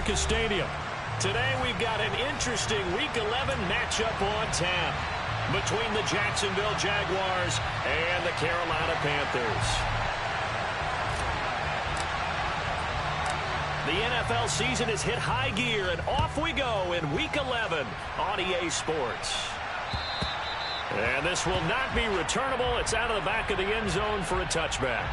Lucas Stadium. Today we've got an interesting Week 11 matchup on tap between the Jacksonville Jaguars and the Carolina Panthers. The NFL season has hit high gear, and off we go in Week 11 on EA Sports. And this will not be returnable. It's out of the back of the end zone for a touchback.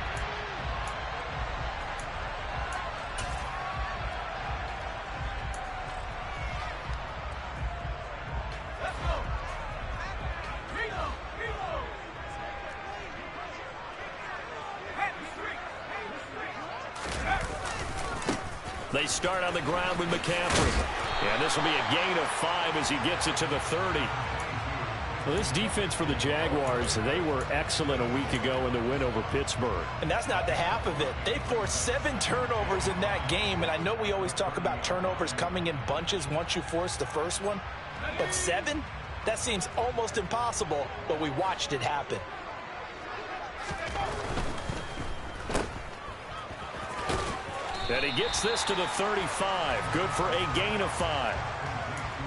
They start on the ground with McCaffrey. And this will be a gain of 5 as he gets it to the 30. Well, this defense for the Jaguars, they were excellent a week ago in the win over Pittsburgh. And that's not the half of it. They forced 7 turnovers in that game, and I know we always talk about turnovers coming in bunches once you force the first one. But 7? That seems almost impossible, but we watched it happen. And he gets this to the 35. Good for a gain of 5.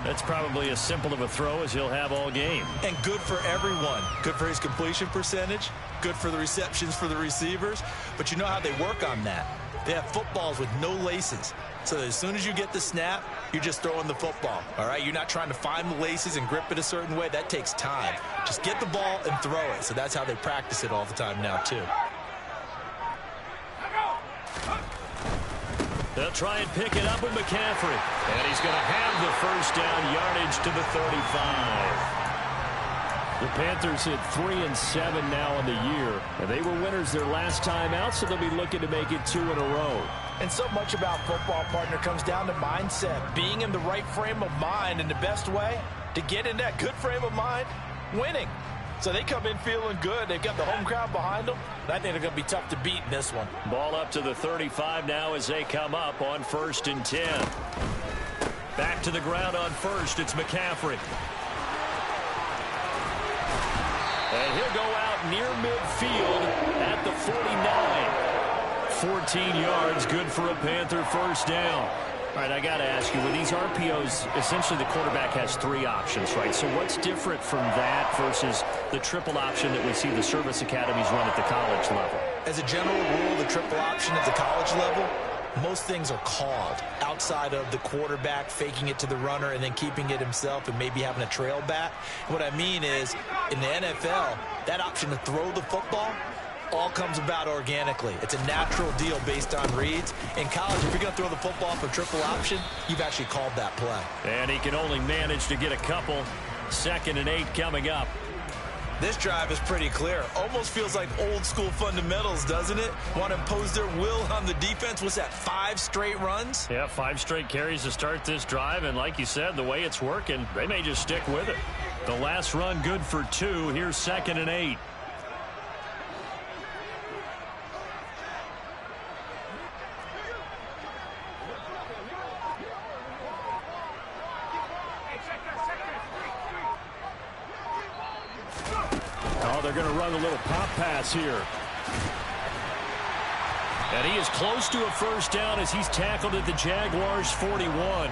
That's probably as simple of a throw as he'll have all game. And good for everyone. Good for his completion percentage. Good for the receptions for the receivers. But you know how they work on that. They have footballs with no laces. So as soon as you get the snap, you're just throwing the football. All right? You're not trying to find the laces and grip it a certain way. That takes time. Just get the ball and throw it. So that's how they practice it all the time now, too. They'll try and pick it up with McCaffrey. And he's going to have the first down yardage to the 35. The Panthers hit 3-7 now on the year. And they were winners their last time out, so they'll be looking to make it 2 in a row. And so much about football, partner, comes down to mindset. Being in the right frame of mind, and the best way to get in that good frame of mind, winning. So they come in feeling good. They've got the home crowd behind them. I think they're going to be tough to beat in this one. Ball up to the 35 now as they come up on 1st and 10. Back to the ground on first. It's McCaffrey. And he'll go out near midfield at the 49. 14 yards, good for a Panther first down. All right, I got to ask you, with these RPOs, essentially the quarterback has 3 options, right? So what's different from that versus the triple option that we see the service academies run at the college level? As a general rule, the triple option at the college level, most things are called outside of the quarterback faking it to the runner and then keeping it himself and maybe having a trail back. What I mean is, in the NFL, that option to throw the football all comes about organically. It's a natural deal based on reads. In college, if you're going to throw the football for triple option, you've actually called that play. And he can only manage to get a couple. 2nd and 8 coming up. This drive is pretty clear. Almost feels like old school fundamentals, doesn't it? Want to impose their will on the defense. What's that, 5 straight runs? Yeah, 5 straight carries to start this drive. And like you said, the way it's working, they may just stick with it. The last run good for 2. Here's 2nd and 8. They're going to run a little pop pass here. And he is close to a first down as he's tackled at the Jaguars' 41.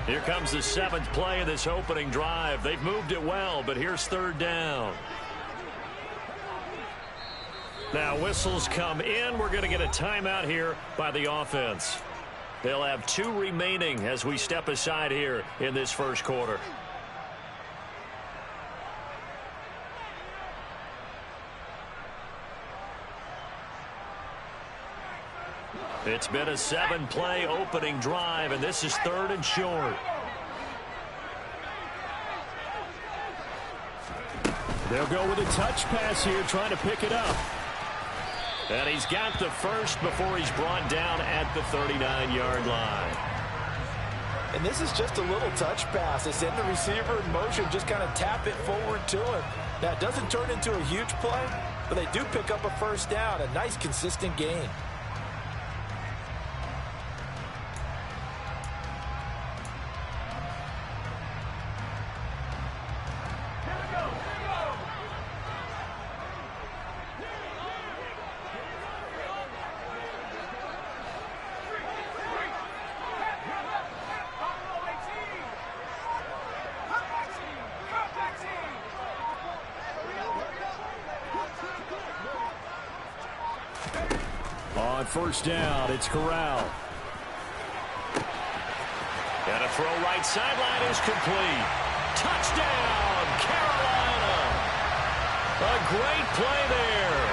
Here comes the 7th play of this opening drive. They've moved it well, but here's 3rd down. Now whistles come in. We're going to get a timeout here by the offense. They'll have 2 remaining as we step aside here in this first quarter. It's been a 7-play opening drive, and this is 3rd and short. They'll go with a touch pass here, trying to pick it up. And he's got the first before he's brought down at the 39-yard line. And this is just a little touch pass. They send the receiver in motion, just kind of tap it forward to him. Now, it doesn't turn into a huge play, but they do pick up a first down. A nice, consistent gain. on first down. It's Corral. And a throw right sideline is complete. Touchdown, Carolina. A great play there.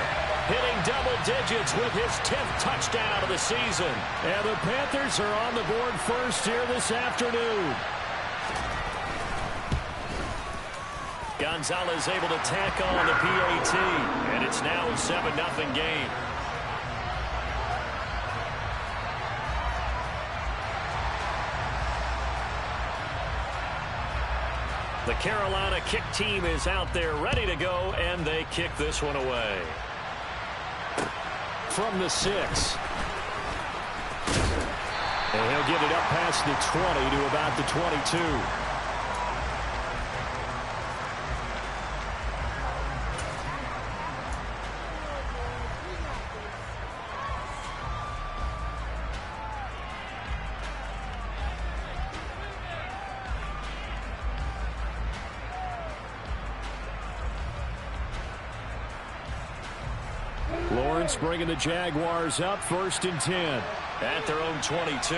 Hitting double digits with his 10th touchdown of the season. And the Panthers are on the board first here this afternoon. Gonzalez able to tack on the PAT. And it's now a 7-0 game. The Carolina kick team is out there ready to go, and they kick this one away. From the 6. And he'll get it up past the 20 to about the 22. Lawrence bringing the Jaguars up 1st and 10. At their own 22.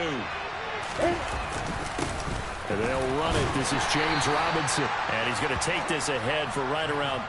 And they'll run it. This is James Robinson. And he's going to take this ahead for right around.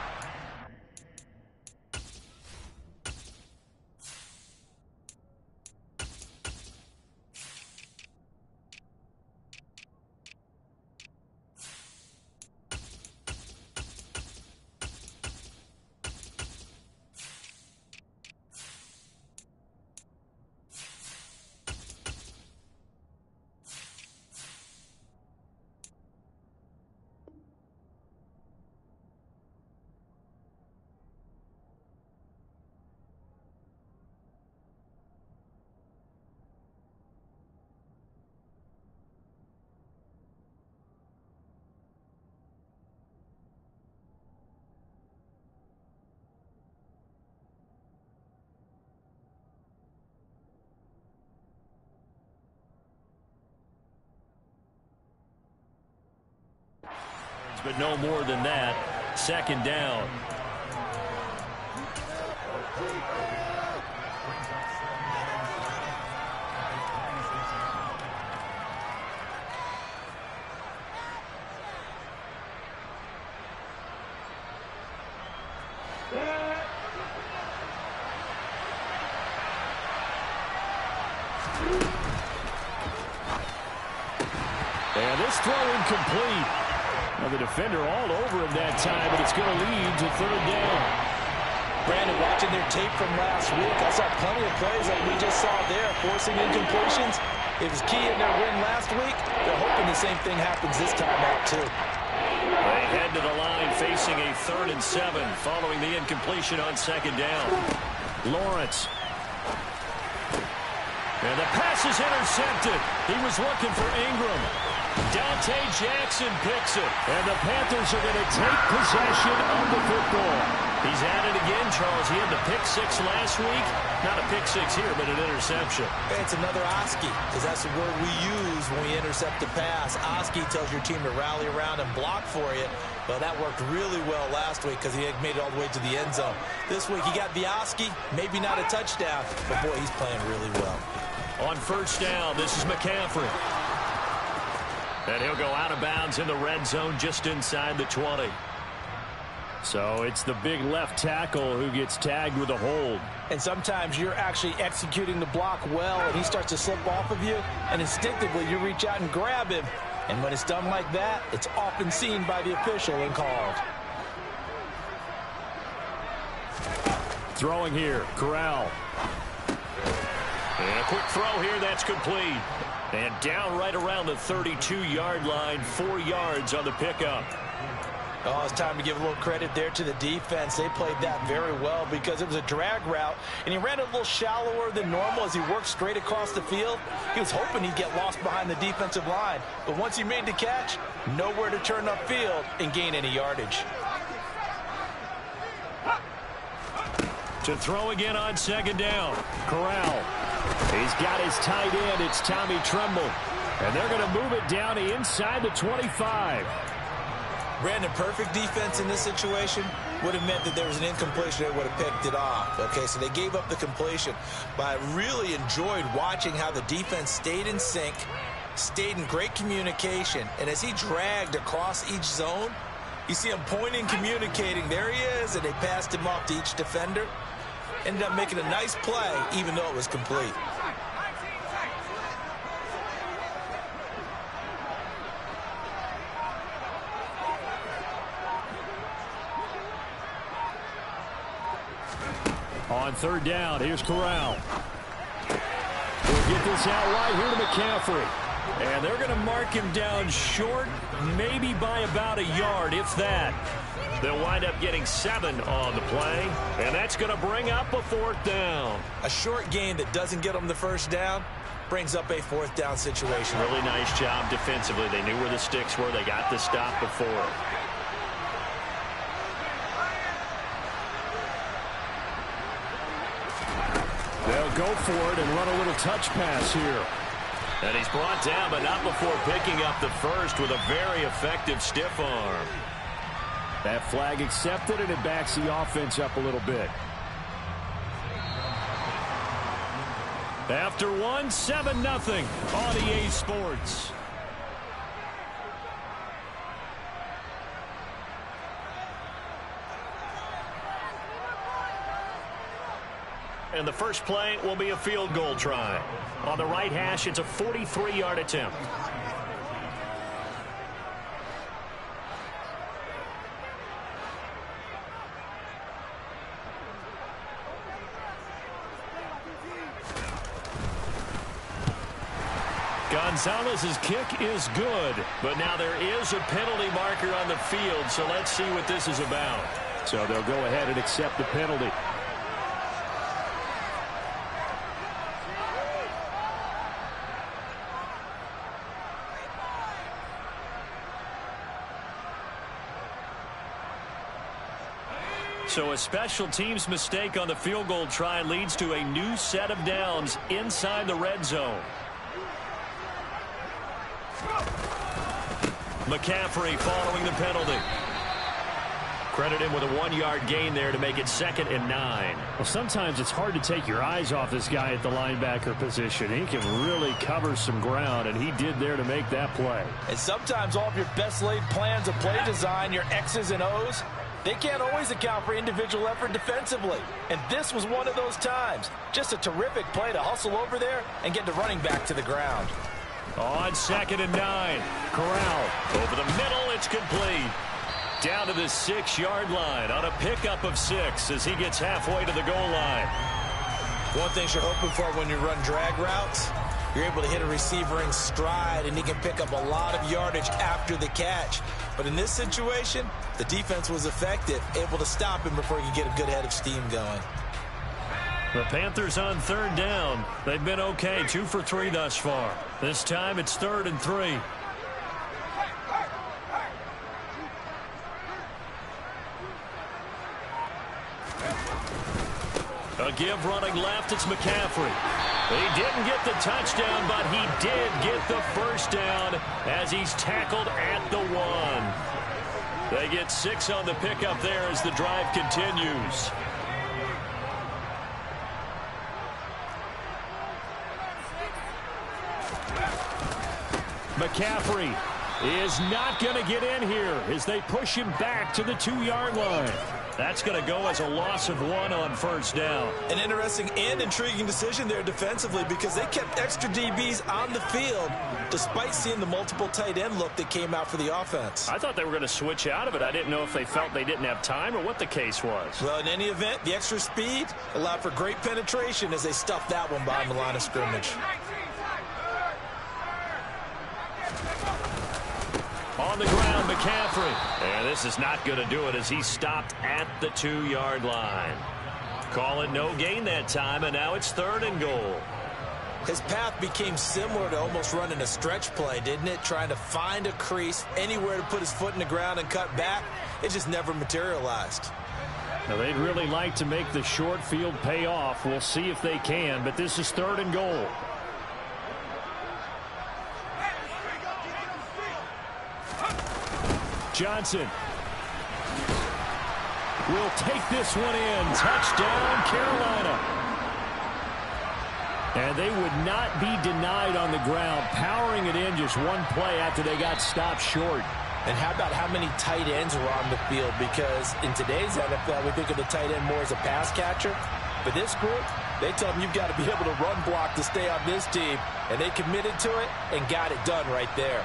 But no more than that. 2nd down. And this throw incomplete. Well, the defender all over him that time, but it's going to lead to 3rd down. Brandon, watching their tape from last week, I saw plenty of plays like we just saw there, forcing incompletions. It was key in their win last week. They're hoping the same thing happens this time out, too. They head to the line facing a 3rd and 7 following the incompletion on 2nd down. Lawrence. And the pass is intercepted. He was looking for Ingram. Dante Jackson picks it. And the Panthers are going to take possession of the football. He's at it again, Charles. He had the pick 6 last week. Not a pick 6 here, but an interception. It's another Oski, because that's the word we use when we intercept the pass. Oski tells your team to rally around and block for you. Well, that worked really well last week because he had made it all the way to the end zone. This week he got the Oski, maybe not a touchdown, but boy, he's playing really well. On 1st down, this is McCaffrey. And he'll go out of bounds in the red zone just inside the 20. So it's the big left tackle who gets tagged with a hold. And sometimes you're actually executing the block well, and he starts to slip off of you, and instinctively you reach out and grab him. And when it's done like that, it's often seen by the official and called. Throwing here, Corral. And a quick throw here, that's complete. And down right around the 32-yard line, 4 yards on the pickup. Oh, it's time to give a little credit there to the defense. They played that very well because it was a drag route, and he ran it a little shallower than normal as he worked straight across the field. He was hoping he'd get lost behind the defensive line, but once he made the catch, nowhere to turn upfield and gain any yardage. To throw again on 2nd down. Corral. He's got his tight end. It's Tommy Tremble. And they're going to move it down to inside the 25. Brandon, perfect defense in this situation. would have meant that there was an incompletion. They would have picked it off. Okay, so they gave up the completion. But I really enjoyed watching how the defense stayed in sync, stayed in great communication, and as he dragged across each zone, you see him pointing, communicating. There he is, and they passed him off to each defender. Ended up making a nice play, even though it was complete. On third down, here's Corral. We'll get this out right here to McCaffrey. And they're going to mark him down short, maybe by about a yard, if that. They'll wind up getting 7 on the play, and that's going to bring up a 4th down. A short gain that doesn't get them the first down brings up a 4th down situation. Really nice job defensively. They knew where the sticks were. They got the stop before. They'll go for it and run a little touch pass here. And he's brought down, but not before picking up the first with a very effective stiff arm. That flag accepted, and it backs the offense up a little bit. After one, 7-0 on EA Sports. And the first play will be a field goal try. On the right hash, it's a 43-yard attempt. Gonzalez's kick is good, but now there is a penalty marker on the field, so let's see what this is about. So they'll go ahead and accept the penalty. So a special teams mistake on the field goal try leads to a new set of downs inside the red zone. McCaffrey following the penalty. Credit him with a 1-yard gain there to make it 2nd and 9. Well, sometimes it's hard to take your eyes off this guy at the linebacker position. He can really cover some ground, and he did there to make that play. And sometimes all of your best laid plans of play design, your X's and O's, they can't always account for individual effort defensively. And this was one of those times. Just a terrific play to hustle over there and get the running back to the ground. On 2nd and 9, Corral over the middle, it's complete. Down to the 6-yard line on a pickup of 6 as he gets halfway to the goal line. One thing you're hoping for when you run drag routes, you're able to hit a receiver in stride and he can pick up a lot of yardage after the catch. But in this situation, the defense was effective, able to stop him before he could get a good head of steam going. The Panthers on 3rd down. They've been okay, 2 for 3 thus far. This time it's 3rd and 3. A give running left, it's McCaffrey. He didn't get the touchdown, but he did get the first down as he's tackled at the 1. They get 6 on the pickup there as the drive continues. McCaffrey is not going to get in here as they push him back to the 2-yard line. That's going to go as a loss of 1 on 1st down. An interesting and intriguing decision there defensively because they kept extra DBs on the field despite seeing the multiple tight end look that came out for the offense. I thought they were going to switch out of it. I didn't know if they felt they didn't have time or what the case was. Well, in any event, the extra speed allowed for great penetration as they stuffed that one behind the line of scrimmage. On the ground, McCaffrey. And this is not going to do it as he stopped at the 2-yard line. Call it no gain that time, and now it's 3rd and goal. His path became similar to almost running a stretch play, didn't it? Trying to find a crease, anywhere to put his foot in the ground and cut back. It just never materialized. Now, they'd really like to make the short field pay off. We'll see if they can, but this is 3rd and goal. Johnson will take this one in. Touchdown, Carolina. And they would not be denied on the ground, powering it in just one play after they got stopped short. And how about how many tight ends were on the field? Because in today's NFL, we think of the tight end more as a pass catcher. For this group, they tell them you've got to be able to run block to stay on this team. And they committed to it and got it done right there.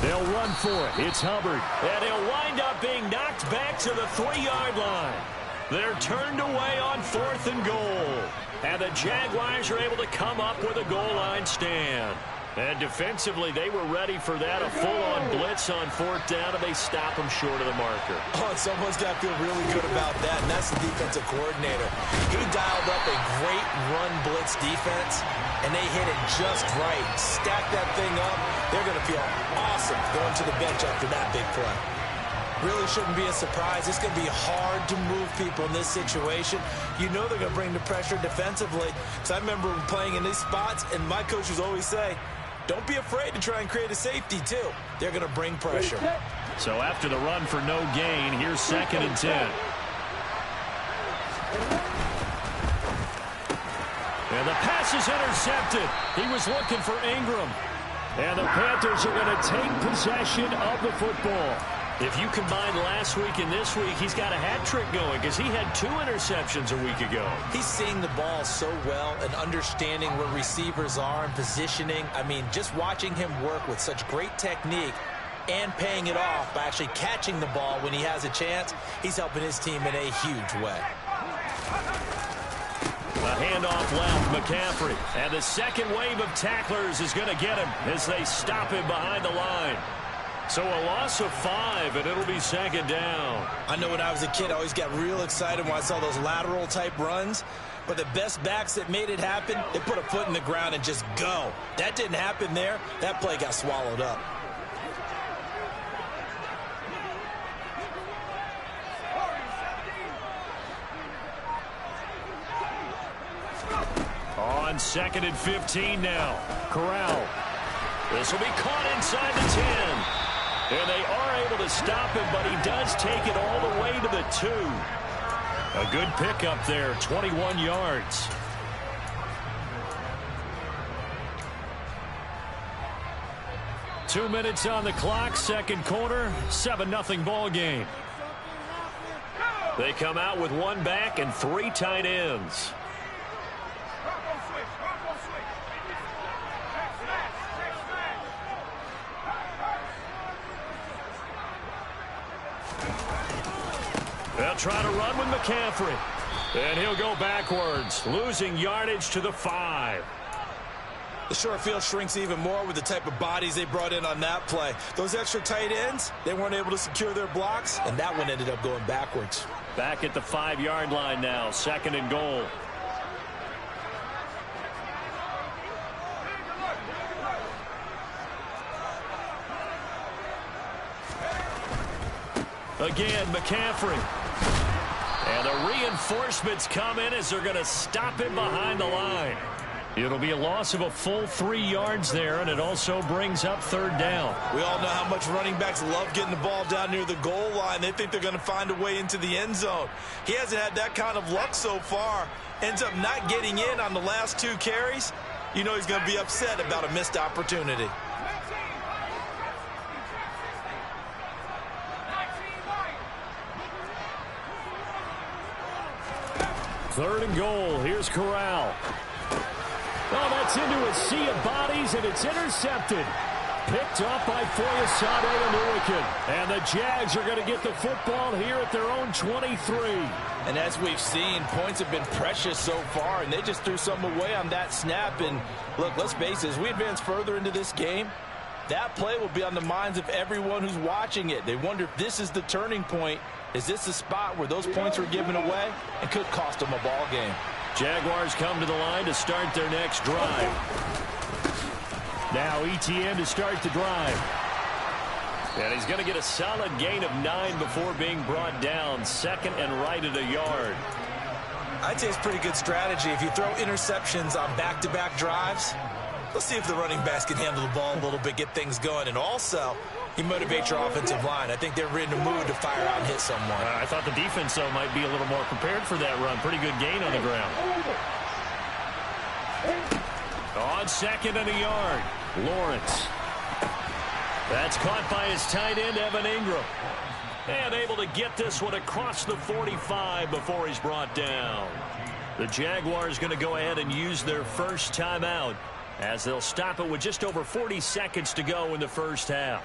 They'll run for it. It's Hubbard. And he'll wind up being knocked back to the 3-yard line. They're turned away on 4th and goal. And the Jaguars are able to come up with a goal line stand. And defensively, they were ready for that, a full-on blitz on 4th down, and they stop them short of the marker. Oh, and someone's got to feel really good about that, and that's the defensive coordinator. He dialed up a great run blitz defense, and they hit it just right. Stack that thing up. They're going to feel awesome going to the bench after that big play. Really shouldn't be a surprise. It's going to be hard to move people in this situation. You know they're going to bring the pressure defensively. So I remember playing in these spots, and my coaches always say, don't be afraid to try and create a safety, too. They're going to bring pressure. So after the run for no gain, here's 2nd and 10. And the pass is intercepted. He was looking for Ingram. And the Panthers are going to take possession of the football. If you combine last week and this week, he's got a hat trick going because he had 2 interceptions a week ago. He's seeing the ball so well and understanding where receivers are and positioning. I mean, just watching him work with such great technique and paying it off by actually catching the ball when he has a chance, he's helping his team in a huge way. A handoff left, McCaffrey. And the second wave of tacklers is going to get him as they stop him behind the line. So a loss of 5, and it'll be 2nd down. I know when I was a kid, I always got real excited when I saw those lateral-type runs. But the best backs that made it happen, they put a foot in the ground and just go. That didn't happen there. That play got swallowed up. On 2nd and 15 now. Corral. This will be caught inside the 10. And they are able to stop him, but he does take it all the way to the 2. A good pickup there, 21 yards. Two minutes on the clock, second quarter, 7-0 ball game. They come out with 1 back and 3 tight ends. They'll try to run with McCaffrey. And he'll go backwards, losing yardage to the 5. The short field shrinks even more with the type of bodies they brought in on that play. Those extra tight ends, they weren't able to secure their blocks, and that one ended up going backwards. Back at the 5-yard line now, 2nd and goal. Again, McCaffrey. And the reinforcements come in as they're going to stop him behind the line. It'll be a loss of a full 3 yards there, and it also brings up 3rd down. We all know how much running backs love getting the ball down near the goal line. They think they're going to find a way into the end zone. He hasn't had that kind of luck so far. Ends up not getting in on the last 2 carries. You know he's going to be upset about a missed opportunity. Third and goal. Here's Corral. Oh, that's into a sea of bodies, and it's intercepted. Picked up by Foyesade Oluokun. And the Jags are going to get the football here at their own 23. And as we've seen, points have been precious so far, and they just threw something away on that snap. And look, let's face it, as we advance further into this game, that play will be on the minds of everyone who's watching it. They wonder if this is the turning point. Is this the spot where those points were given away and could cost them a ball game? Jaguars come to the line to start their next drive. Now ETN to start the drive. And he's going to get a solid gain of 9 before being brought down. Second and right at a yard. I'd say it's pretty good strategy. If you throw interceptions on back-to-back drives, let's see if the running backs can handle the ball a little bit, get things going. And also, you motivate your offensive line. I think they're in the mood to fire out and hit someone. I thought the defense, though, might be a little more prepared for that run. Pretty good gain on the ground. On second and a yard, Lawrence. That's caught by his tight end, Evan Ingram. And able to get this one across the 45 before he's brought down. The Jaguars going to go ahead and use their first timeout as they'll stop it with just over 40 seconds to go in the first half.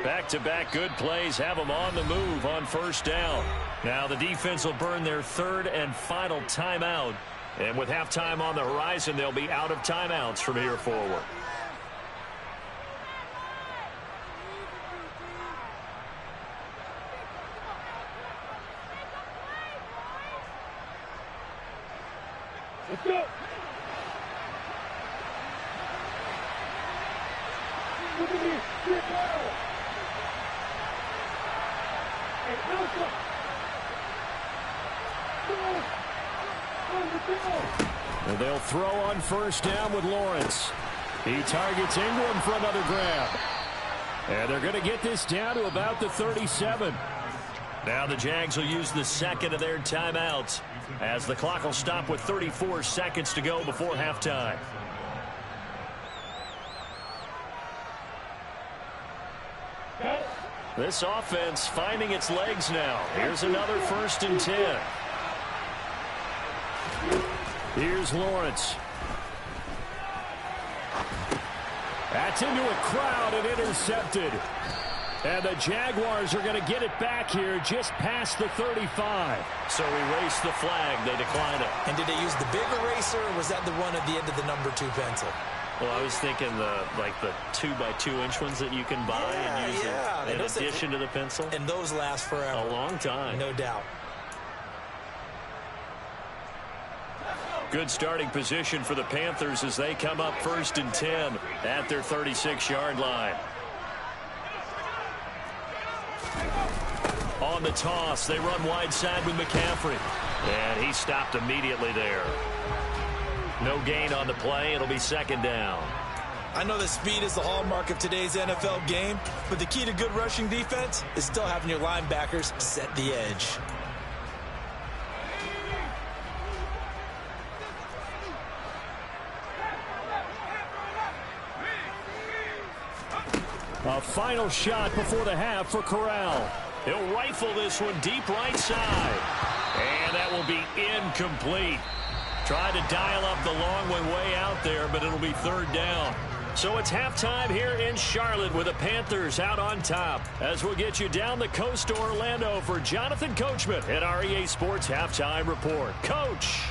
Back-to-back good plays have them on the move on first down. Now the defense will burn their third and final timeout. And with halftime on the horizon, they'll be out of timeouts from here forward. Let's go. Look at me. Get down. Hey, Elsa. And they'll throw on first down with Lawrence. He targets Ingram for another grab. And they're going to get this down to about the 37. Now the Jags will use the second of their timeouts as the clock will stop with 34 seconds to go before halftime. This offense finding its legs now. Here's another 1st and 10. Here's Lawrence. That's into a crowd and intercepted. And the Jaguars are going to get it back here just past the 35. So erase the flag. They decline it. And did they use the big eraser, or was that the one at the end of the number 2 pencil? Well, I was thinking the 2x2-inch ones that you can buy and use in addition to the pencil. And those last forever. A long time. No doubt. Good starting position for the Panthers as they come up 1st and 10 at their 36-yard line. On the toss, they run wide side with McCaffrey. And he stopped immediately there. No gain on the play. It'll be 2nd down. I know that speed is the hallmark of today's NFL game, but the key to good rushing defense is still having your linebackers set the edge. A final shot before the half for Corral. He'll rifle this one deep right side. And that will be incomplete. Tried to dial up the long one way out there, but it'll be 3rd down. So it's halftime here in Charlotte with the Panthers out on top. As we'll get you down the coast to Orlando for Jonathan Coachman at our EA Sports Halftime Report. Coach!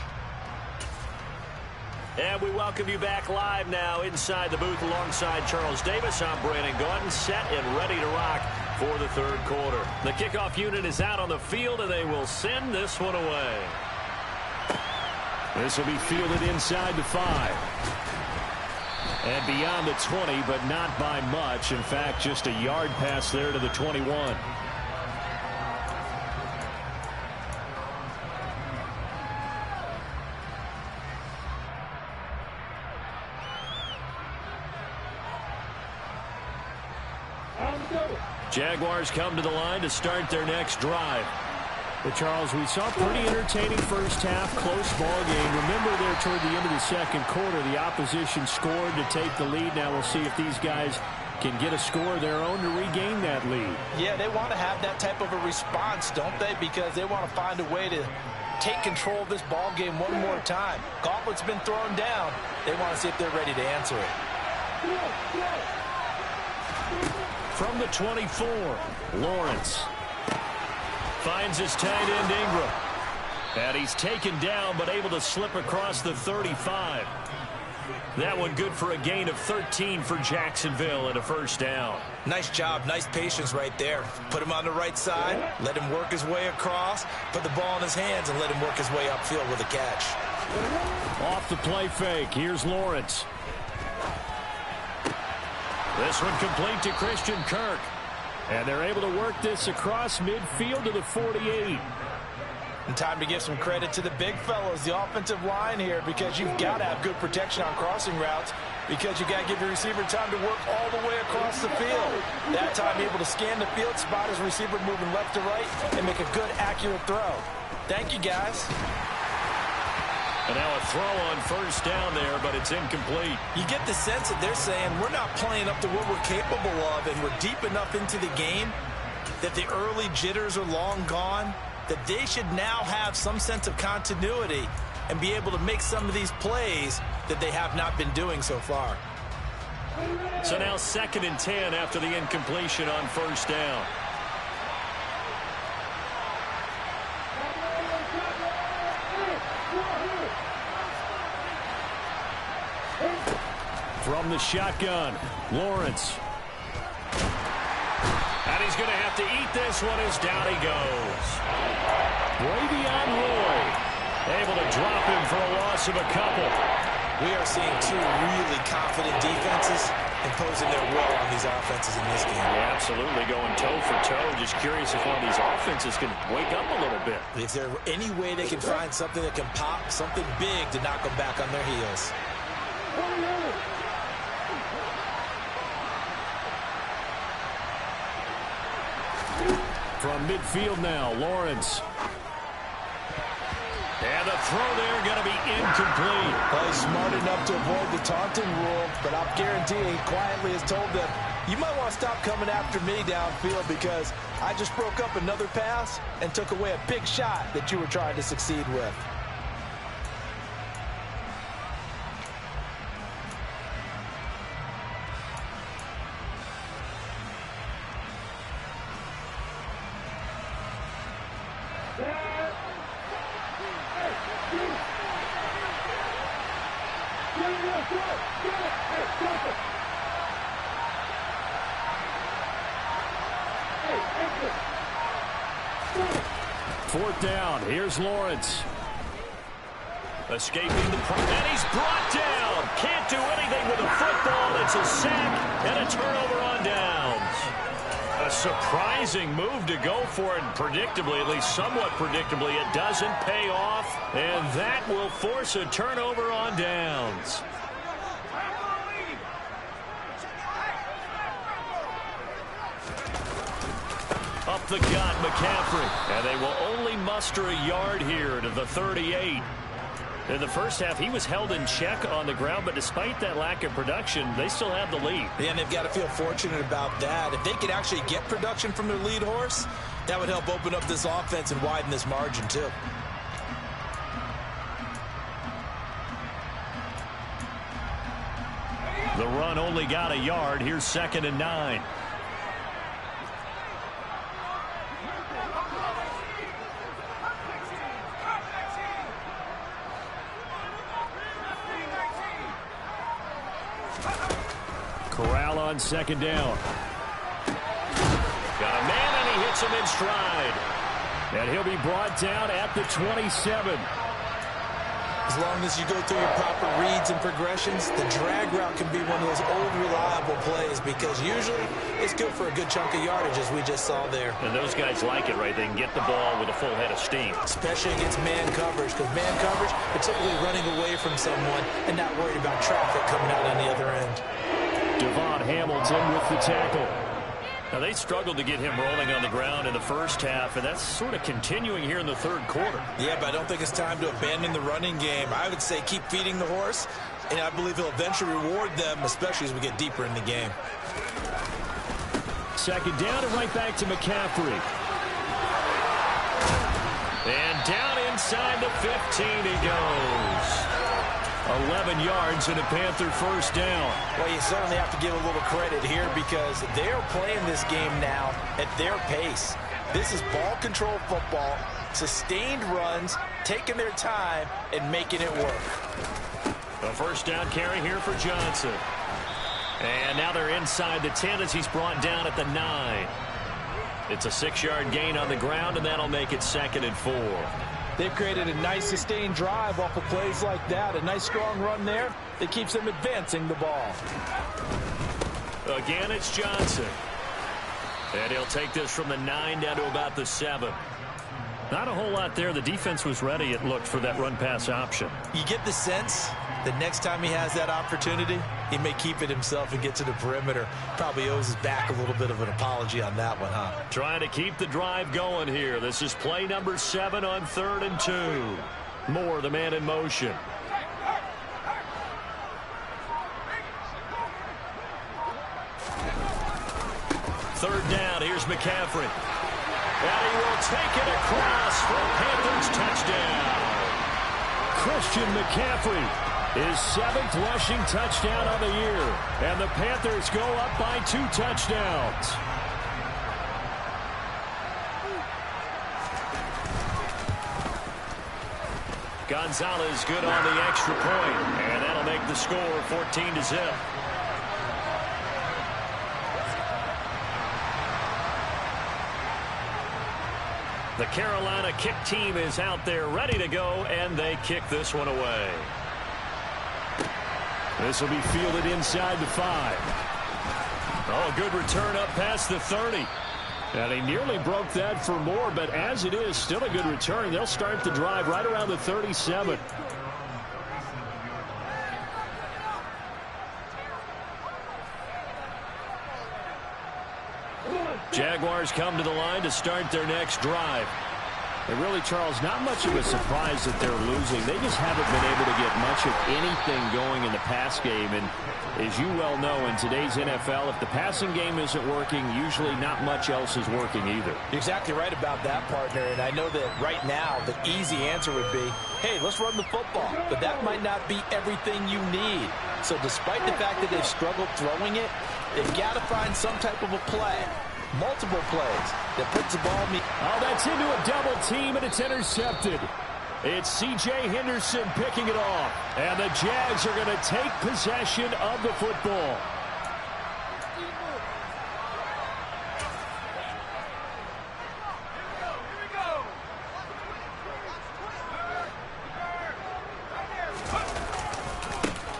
And we welcome you back live now inside the booth alongside Charles Davis. I'm Brandon Gaudin, set and ready to rock for the 3rd quarter. The kickoff unit is out on the field, and they will send this one away. This will be fielded inside the 5. And beyond the 20, but not by much. In fact, just a yard pass there to the 21. Jaguars come to the line to start their next drive. But Charles, we saw a pretty entertaining first half, close ball game. Remember there toward the end of the 2nd quarter, the opposition scored to take the lead. Now we'll see if these guys can get a score of their own to regain that lead. Yeah, they want to have that type of a response, don't they? Because they want to find a way to take control of this ball game one more time. Gauntlet's been thrown down. They want to see if they're ready to answer it. From the 24, Lawrence finds his tight end Ingram. And he's taken down but able to slip across the 35. That one good for a gain of 13 for Jacksonville and a first down. Nice job, nice patience right there. Put him on the right side, let him work his way across, put the ball in his hands, and let him work his way upfield with a catch. Off the play fake, here's Lawrence. This one complete to Christian Kirk. And they're able to work this across midfield to the 48. And time to give some credit to the big fellows, the offensive line here, because you've got to have good protection on crossing routes, because you got to give your receiver time to work all the way across the field. That time able to scan the field, spot his receiver moving left to right, and make a good, accurate throw. Thank you, guys. And now a throw on first down there, but it's incomplete. You get the sense that they're saying we're not playing up to what we're capable of, and we're deep enough into the game that the early jitters are long gone, that they should now have some sense of continuity and be able to make some of these plays that they have not been doing so far. So now 2nd and 10 after the incompletion on first down. From the shotgun, Lawrence. And he's going to have to eat this one as down he goes. Bravion Lloyd Able to drop him for a loss of a couple. We are seeing two really confident defenses imposing their will on these offenses in this game. Yeah, absolutely, going toe for toe. Just curious if one of these offenses can wake up a little bit. Is there any way they can find something that can pop, something big to knock them back on their heels? From midfield now, Lawrence. And the throw there going to be incomplete. Well, he's smart enough to avoid the taunting rule, but I'm guaranteeing he quietly has told them, you might want to stop coming after me downfield because I just broke up another pass and took away a big shot that you were trying to succeed with. Fourth down. Here's Lawrence. Escaping the pressure. And he's brought down. Can't do anything with a football. It's a sack and a turnover on downs. A surprising move to go for it. And predictably, at least somewhat predictably, it doesn't pay off. And that will force a turnover on downs. Up the gut, McCaffrey. And they will only muster a yard here to the 38. In the first half, he was held in check on the ground, but despite that lack of production, they still have the lead. Yeah, and they've got to feel fortunate about that. If they could actually get production from their lead horse, that would help open up this offense and widen this margin, too. The run only got a yard. Here's 2nd and 9. Corral on 2nd down. Got a man, and he hits him in stride. And he'll be brought down at the 27. As long as you go through your proper reads and progressions, the drag route can be one of those old reliable plays because usually it's good for a good chunk of yardage, as we just saw there. And those guys like it, right? They can get the ball with a full head of steam. Especially against man coverage, because man coverage, particularly running away from someone and not worried about traffic coming out on the other end. Devon Hamilton with the tackle. Now, they struggled to get him rolling on the ground in the first half, and that's sort of continuing here in the third quarter. Yeah, but I don't think it's time to abandon the running game. I would say keep feeding the horse, and I believe he'll eventually reward them, especially as we get deeper in the game. 2nd down and right back to McCaffrey. And down inside the 15 he goes. 11 yards and a Panther first down. Well, you certainly have to give a little credit here because they're playing this game now at their pace. This is ball control football, sustained runs, taking their time, and making it work. A first down carry here for Johnson. And now they're inside the 10 as he's brought down at the 9. It's a 6-yard gain on the ground, and that'll make it 2nd and 4. They've created a nice sustained drive off of plays like that. A nice strong run there that keeps them advancing the ball. Again, it's Johnson. And he'll take this from the 9 down to about the 7. Not a whole lot there. The defense was ready, it looked, for that run-pass option. You get the sense that next time he has that opportunity, he may keep it himself and get to the perimeter. Probably owes his back a little bit of an apology on that one, huh? Trying to keep the drive going here. This is play number 7 on 3rd and 2. Moore, the man in motion. Third down, here's McCaffrey. And he will take it across for a Panthers touchdown. Christian McCaffrey, his 7th rushing touchdown on the year. And the Panthers go up by 2 touchdowns. Gonzalez good on the extra point, and that'll make the score 14-0. The Carolina kick team is out there ready to go, and they kick this one away. This will be fielded inside the 5. Oh, good return up past the 30. And he nearly broke that for Moore, but as it is, still a good return. They'll start the drive right around the 37. Jaguars come to the line to start their next drive. And really, Charles, not much of a surprise that they're losing. They just haven't been able to get much of anything going in the pass game. And as you well know, in today's NFL, if the passing game isn't working, usually not much else is working either. You're exactly right about that, partner. And I know that right now the easy answer would be, hey, let's run the football. But that might not be everything you need. So despite the fact that they've struggled throwing it, they've got to find some type of a play. Multiple plays that puts the ball. Oh, that's into a double team, and it's intercepted. It's C.J. Henderson picking it off. And the Jags are going to take possession of the football.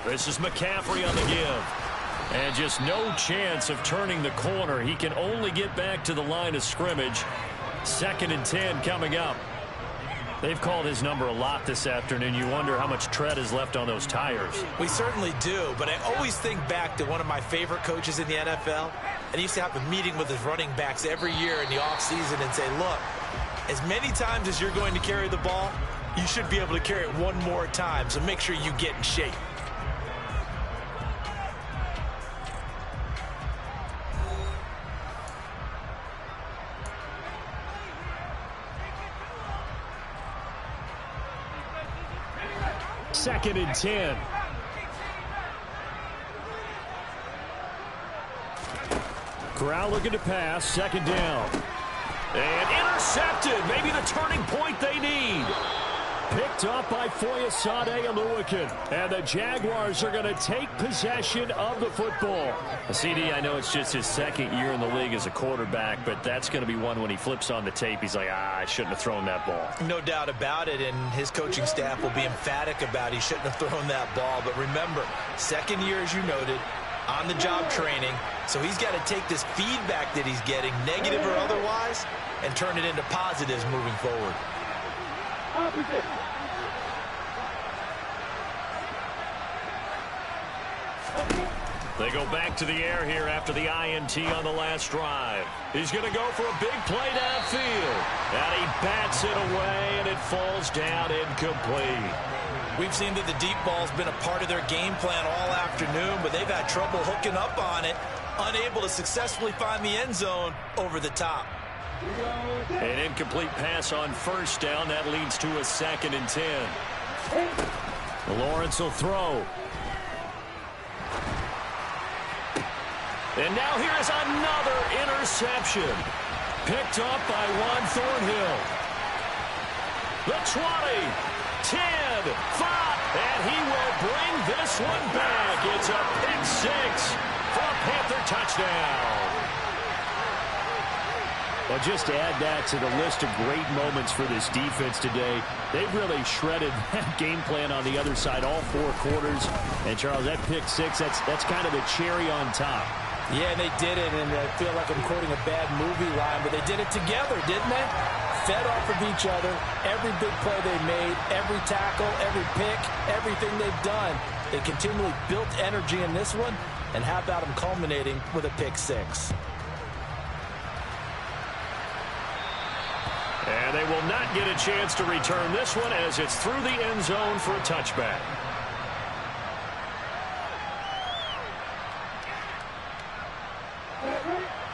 This is McCaffrey on the give. And just no chance of turning the corner. He can only get back to the line of scrimmage. 2nd and 10 coming up. They've called his number a lot this afternoon. You wonder how much tread is left on those tires. We certainly do, but I always think back to one of my favorite coaches in the NFL. And he used to have a meeting with his running backs every year in the offseason and say, look, as many times as you're going to carry the ball, you should be able to carry it one more time, so make sure you get in shape. Second and 10. Corral looking to pass. 2nd down. And intercepted. Maybe the turning point they need. Picked up by Foyesade Oluwakin. And the Jaguars are going to take possession of the football. CD, I know it's just his 2nd year in the league as a quarterback, but that's going to be one when he flips on the tape. He's like, I shouldn't have thrown that ball. No doubt about it, and his coaching staff will be emphatic about he shouldn't have thrown that ball. But remember, 2nd year, as you noted, on-the-job training. So he's got to take this feedback that he's getting, negative or otherwise, and turn it into positives moving forward. They go back to the air here after the INT on the last drive. He's going to go for a big play downfield. And he bats it away, and it falls down incomplete. We've seen that the deep ball's been a part of their game plan all afternoon, but they've had trouble hooking up on it, unable to successfully find the end zone over the top. An incomplete pass on 1st down. That leads to a 2nd and 10. Lawrence will throw. And now here's another interception. Picked up by Juan Thornhill. The 20, 10, 5, and he will bring this this one back. It's a pick six for a Panther touchdown. Well, just to add that to the list of great moments for this defense today, they've really shredded that game plan on the other side all 4 quarters. And, Charles, that pick six, that's kind of the cherry on top. Yeah, and they did it, and I feel like I'm quoting a bad movie line, but they did it together, didn't they? Fed off of each other, every big play they made, every tackle, every pick, everything they've done. They continually built energy in this one, and how about them culminating with a pick six? And they will not get a chance to return this one as it's through the end zone for a touchback.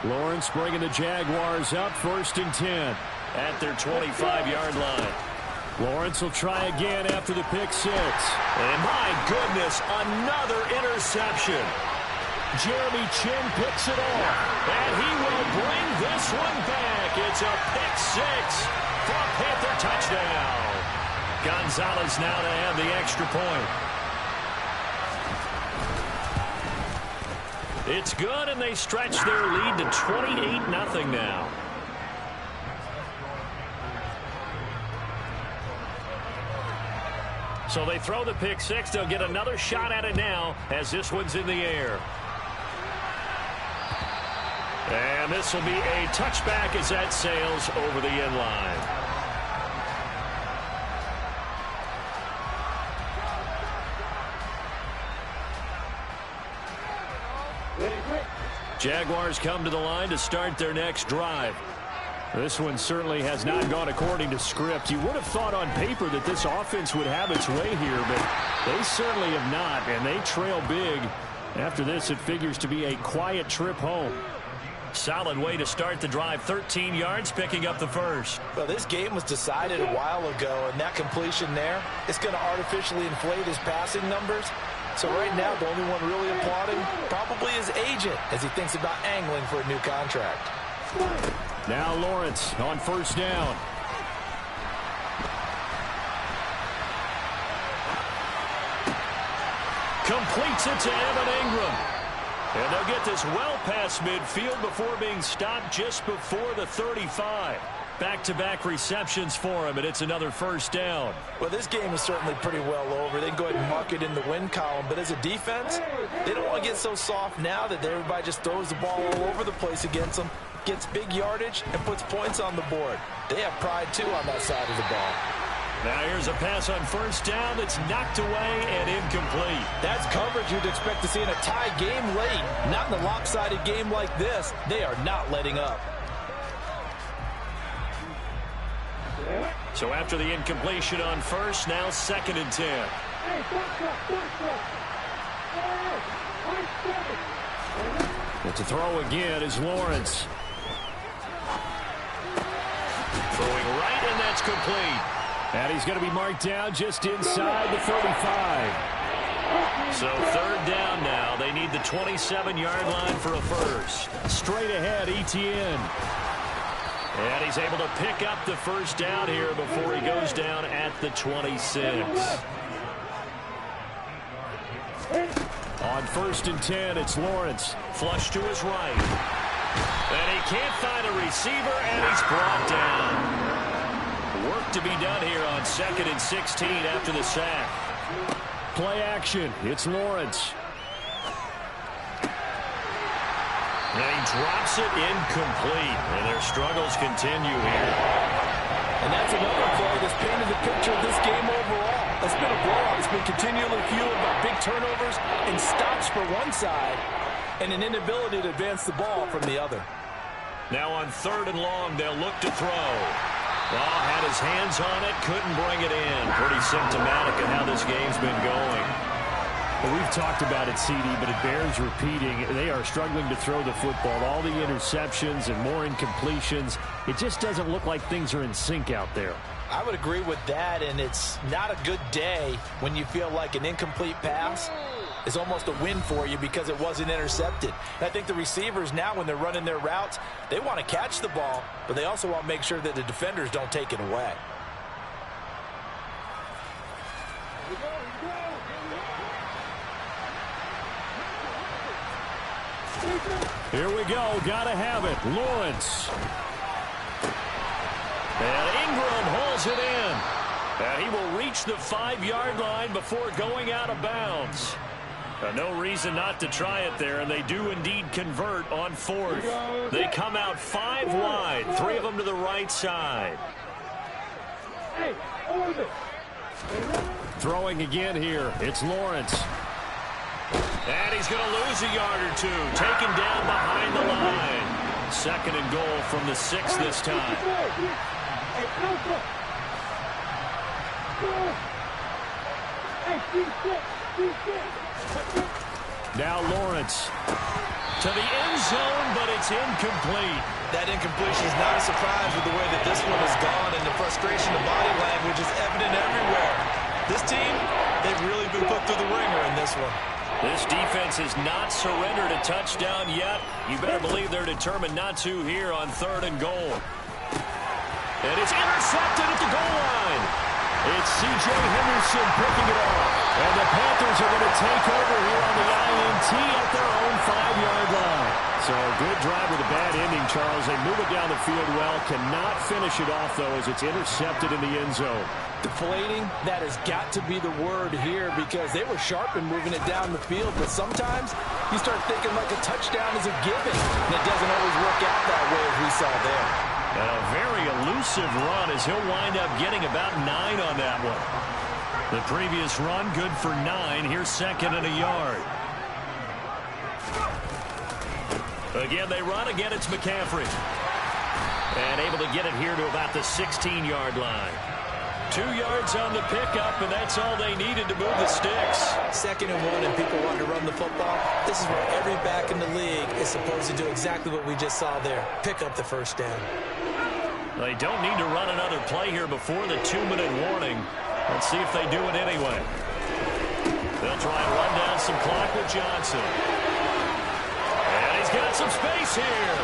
Lawrence bringing the Jaguars up 1st and 10 at their 25-yard line. Lawrence will try again after the pick six. And my goodness, another interception. Jeremy Chinn picks it off. And he will bring this one back. It's a pick six for a Panther touchdown. Gonzalez now to have the extra point. It's good, and they stretch their lead to 28-0 now. So they throw the pick six. They'll get another shot at it now as this one's in the air. And this will be a touchback as that sails over the end line. Jaguars come to the line to start their next drive. This one certainly has not gone according to script. You would have thought on paper that this offense would have its way here, but they certainly have not, and they trail big. After this, it figures to be a quiet trip home. Solid way to start the drive. 13 yards, picking up the first. Well, this game was decided a while ago, and that completion there is going to artificially inflate his passing numbers. So right now, the only one really applauding probably his agent as he thinks about angling for a new contract. Now Lawrence on 1st down. Completes it to Evan Ingram. And they'll get this well past midfield before being stopped just before the 35. Back-to-back receptions for him, and it's another 1st down. Well, this game is certainly pretty well over. They can go ahead and mark it in the win column. But as a defense, they don't want to get so soft now that everybody just throws the ball all over the place against them, gets big yardage, and puts points on the board. They have pride, too, on that side of the ball. Now here's a pass on 1st down that's knocked away and incomplete. That's coverage you'd expect to see in a tie game late. Not in a lopsided game like this. They are not letting up. So after the incompletion on 1st, now 2nd and 10. But to throw again is Lawrence. Throwing right, and that's complete. And he's going to be marked down just inside the 35. So 3rd down now. They need the 27-yard line for a first. Straight ahead, Etienne. And he's able to pick up the 1st down here before he goes down at the 26. On 1st and 10, it's Lawrence. Flush to his right. And he can't find a receiver, and he's brought down. Work to be done here on 2nd and 16 after the sack. Play action. It's Lawrence. And he drops it incomplete. And their struggles continue here. And that's another play that's painted the picture of this game overall. It's been a blowout. It's been continually fueled by big turnovers and stops for one side and an inability to advance the ball from the other. Now on 3rd and long, they'll look to throw. Well, had his hands on it, couldn't bring it in. Pretty symptomatic of how this game's been going. Well, we've talked about it, CD, but it bears repeating. They are struggling to throw the football. All the interceptions and more incompletions. It just doesn't look like things are in sync out there. I would agree with that, and it's not a good day when you feel like an incomplete pass is almost a win for you because it wasn't intercepted. And I think the receivers now, when they're running their routes, they want to catch the ball, but they also want to make sure that the defenders don't take it away. Here we go. Got to have it. Lawrence. And Ingram holds it in. And he will reach the 5-yard line before going out of bounds. No reason not to try it there, and they do indeed convert on 4th. They come out 5 wide, 3 of them to the right side. Throwing again here. It's Lawrence. And he's going to lose a yard or 2. Taken down behind the line. 2nd and goal from the 6 this time. Now Lawrence to the end zone, but it's incomplete. That incompletion is not a surprise with the way that this one has gone, and the frustration of body language is evident everywhere. This team, they've really been put through the ringer in this one. This defense has not surrendered a touchdown yet. You better believe they're determined not to here on 3rd and goal. And it's intercepted at the goal line. It's C.J. Henderson picking it off. And the Panthers are going to take over here on the INT at their own 5-yard line. So a good drive with a bad ending, Charles. They move it down the field well. Cannot finish it off, though, as it's intercepted in the end zone. Deflating, that has got to be the word here, because they were sharp in moving it down the field. But sometimes you start thinking like a touchdown is a given. And it doesn't always work out that way, as we saw there. And a very elusive run as he'll wind up getting about 9 on that one. The previous run, good for 9. Here's 2nd and a yard. Again, they run. Again, it's McCaffrey. And able to get it here to about the 16-yard line. 2 yards on the pickup, and that's all they needed to move the sticks. 2nd and 1, and people want to run the football. This is where every back in the league is supposed to do exactly what we just saw there. Pick up the first down. They don't need to run another play here before the 2-minute warning. Let's see if they do it anyway. They'll try and run down some clock with Johnson. And he's got some space here.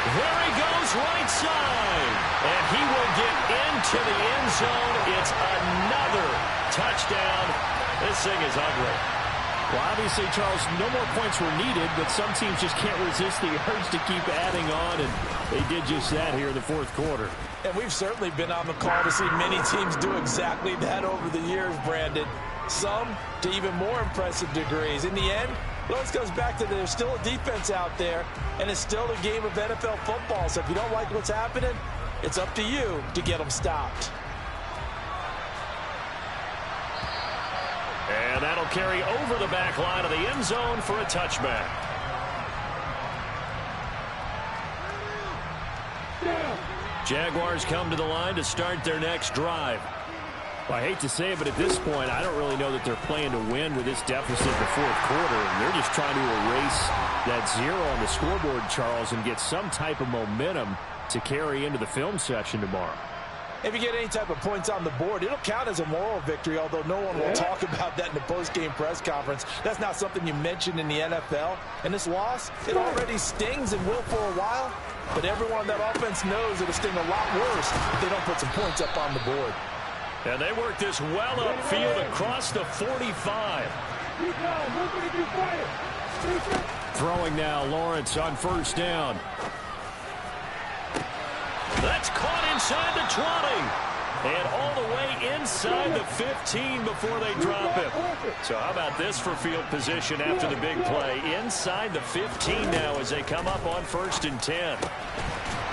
There he goes, right side. And he will get into the end zone. It's another touchdown. This thing is ugly. Well, obviously, Charles, no more points were needed, but some teams just can't resist the urge to keep adding on, and they did just that here in the 4th quarter. And we've certainly been on the call to see many teams do exactly that over the years, Brandon. Some to even more impressive degrees. In the end, it always goes back to there's still a defense out there, and it's still a game of NFL football. So if you don't like what's happening, it's up to you to get them stopped. And that'll carry over the back line of the end zone for a touchback. Jaguars come to the line to start their next drive. Well, I hate to say it, but at this point, I don't really know that they're playing to win with this deficit in the 4th quarter. And they're just trying to erase that 0 on the scoreboard, Charles, and get some type of momentum to carry into the film session tomorrow. If you get any type of points on the board, it'll count as a moral victory, although no one will talk about that in the post-game press conference. That's not something you mentioned in the NFL. And this loss, it already stings and will for a while, but everyone on that offense knows it'll sting a lot worse if they don't put some points up on the board. And they work this well upfield across the 45. Throwing now, Lawrence on 1st down. That's caught inside the 20. And all the way inside the 15 before they drop it. So how about this for field position after the big play? Inside the 15 now as they come up on 1st and 10.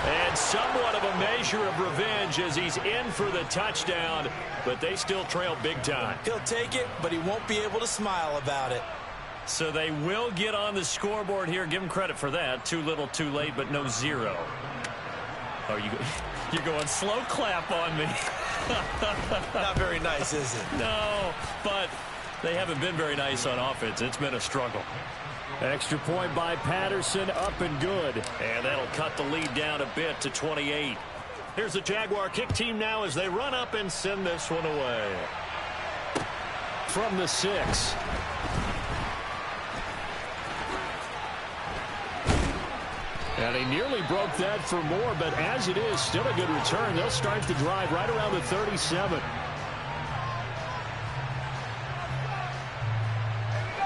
And somewhat of a measure of revenge as he's in for the touchdown, but they still trail big time. He'll take it, but he won't be able to smile about it. So they will get on the scoreboard here. Give him credit for that. Too little, too late, but no 0. Oh, you're going slow clap on me. Not very nice, is it? No, but they haven't been very nice on offense. It's been a struggle. Extra point by Patterson, up and good. And that'll cut the lead down a bit to 28. Here's the Jaguar kick team now as they run up and send this one away. From the 6. And he nearly broke that for more, but as it is, still a good return. They'll start the drive right around the 37.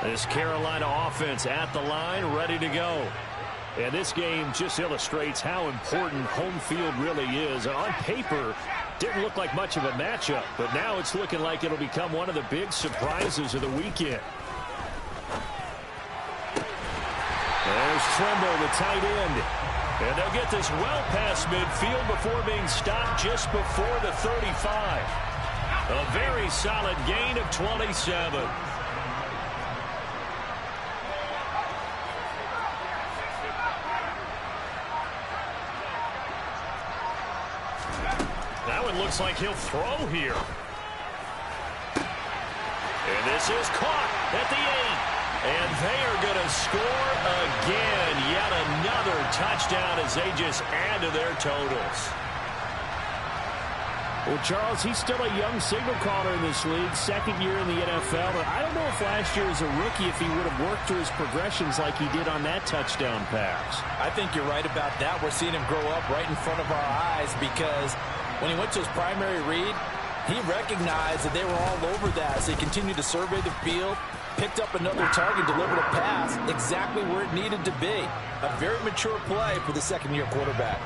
This Carolina offense at the line, ready to go. And this game just illustrates how important home field really is. On paper, didn't look like much of a matchup, but now it's looking like it'll become one of the big surprises of the weekend. There's Trimble, the tight end. And they'll get this well past midfield before being stopped just before the 35. A very solid gain of 27. That one looks like he'll throw here. And this is caught at the 8. And they are going to score again. Yet another touchdown as they just add to their totals. Well, Charles, he's still a young signal caller in this league, second year in the NFL. But I don't know if last year as a rookie, if he would have worked through his progressions like he did on that touchdown pass. I think you're right about that. We're seeing him grow up right in front of our eyes because when he went to his primary read, he recognized that they were all over that. So he continued to survey the field, picked up another target, delivered a pass exactly where it needed to be. A very mature play for the second-year quarterback.